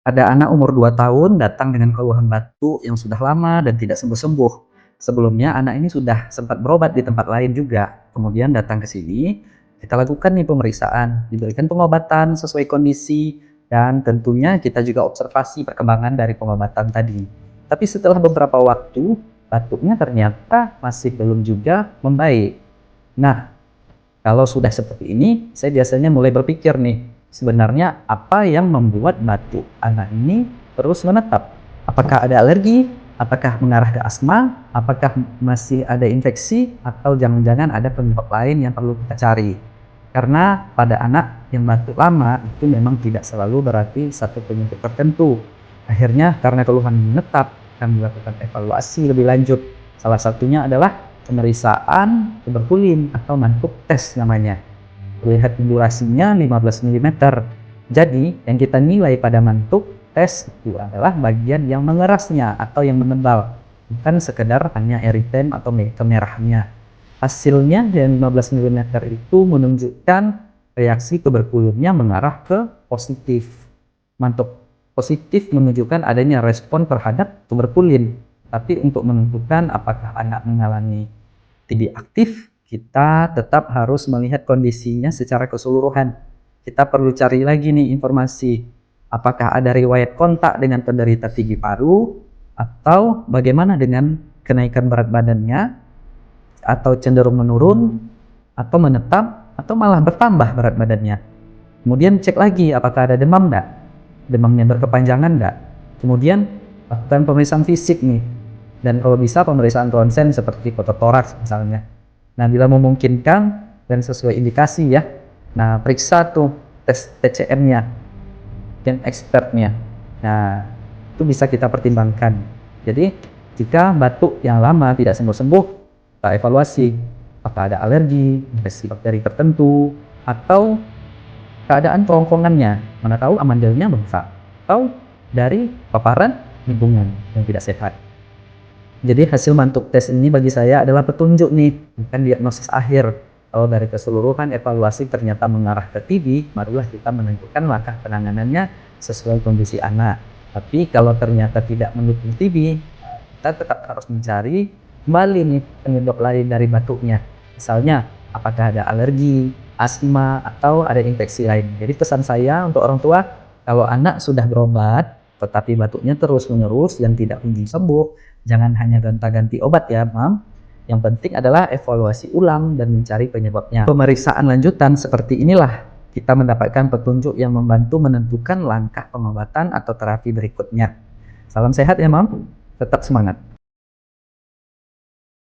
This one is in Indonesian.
Ada anak umur 2 tahun datang dengan keluhan batuk yang sudah lama dan tidak sembuh-sembuh. Sebelumnya anak ini sudah sempat berobat di tempat lain juga. Kemudian datang ke sini, kita lakukan nih pemeriksaan, diberikan pengobatan sesuai kondisi, dan tentunya kita juga observasi perkembangan dari pengobatan tadi. Tapi setelah beberapa waktu, batuknya ternyata masih belum juga membaik. Nah, kalau sudah seperti ini, saya biasanya mulai berpikir nih, sebenarnya apa yang membuat batuk anak ini terus menetap? Apakah ada alergi? Apakah mengarah ke asma? Apakah masih ada infeksi? Atau jangan-jangan ada penyebab lain yang perlu kita cari? Karena pada anak yang batuk lama itu memang tidak selalu berarti satu penyakit tertentu. Akhirnya karena keluhan menetap, kami melakukan evaluasi lebih lanjut. Salah satunya adalah pemeriksaan tuberkulin atau mantuk tes namanya. Lihat durasinya 15 mm. Jadi, yang kita nilai pada mantuk tes itu adalah bagian yang mengerasnya atau yang menebal, bukan sekedar hanya eritem atau kemerahannya. Hasilnya yang 15 mm itu menunjukkan reaksi tuberkulinnya mengarah ke positif. Mantuk positif menunjukkan adanya respon terhadap tuberkulin. Tapi untuk menentukan apakah anak mengalami TB aktif, kita tetap harus melihat kondisinya secara keseluruhan. Kita perlu cari lagi nih informasi, apakah ada riwayat kontak dengan penderita TB paru, atau bagaimana dengan kenaikan berat badannya, atau cenderung menurun, atau menetap, atau malah bertambah berat badannya. Kemudian cek lagi apakah ada demam enggak, demamnya berkepanjangan enggak. Kemudian lakukan pemeriksaan fisik nih, dan kalau bisa pemeriksaan ronsen seperti fototoraks misalnya. Nah, bila memungkinkan dan sesuai indikasi ya, nah periksa tuh tes TCM-nya dan expertnya. Nah, itu bisa kita pertimbangkan. Jadi, jika batuk yang lama tidak sembuh-sembuh, kita evaluasi apakah ada alergi, infeksi bakteri tertentu, atau keadaan kerongkongannya, mana tahu amandelnya bengkak, atau dari paparan lingkungan yang tidak sehat. Jadi hasil mantuk tes ini bagi saya adalah petunjuk nih, bukan diagnosis akhir. Kalau dari keseluruhan evaluasi ternyata mengarah ke TB, barulah kita menentukan langkah penanganannya sesuai kondisi anak. Tapi kalau ternyata tidak mendukung TB, kita tetap harus mencari kembali nih penyebab lain dari batuknya. Misalnya, apakah ada alergi, asma, atau ada infeksi lain. Jadi pesan saya untuk orang tua, kalau anak sudah berobat, tetapi batuknya terus-menerus dan tidak kunjung sembuh, jangan hanya gonta-ganti obat ya, Mam. Yang penting adalah evaluasi ulang dan mencari penyebabnya. Pemeriksaan lanjutan seperti inilah kita mendapatkan petunjuk yang membantu menentukan langkah pengobatan atau terapi berikutnya. Salam sehat ya, Mam. Tetap semangat.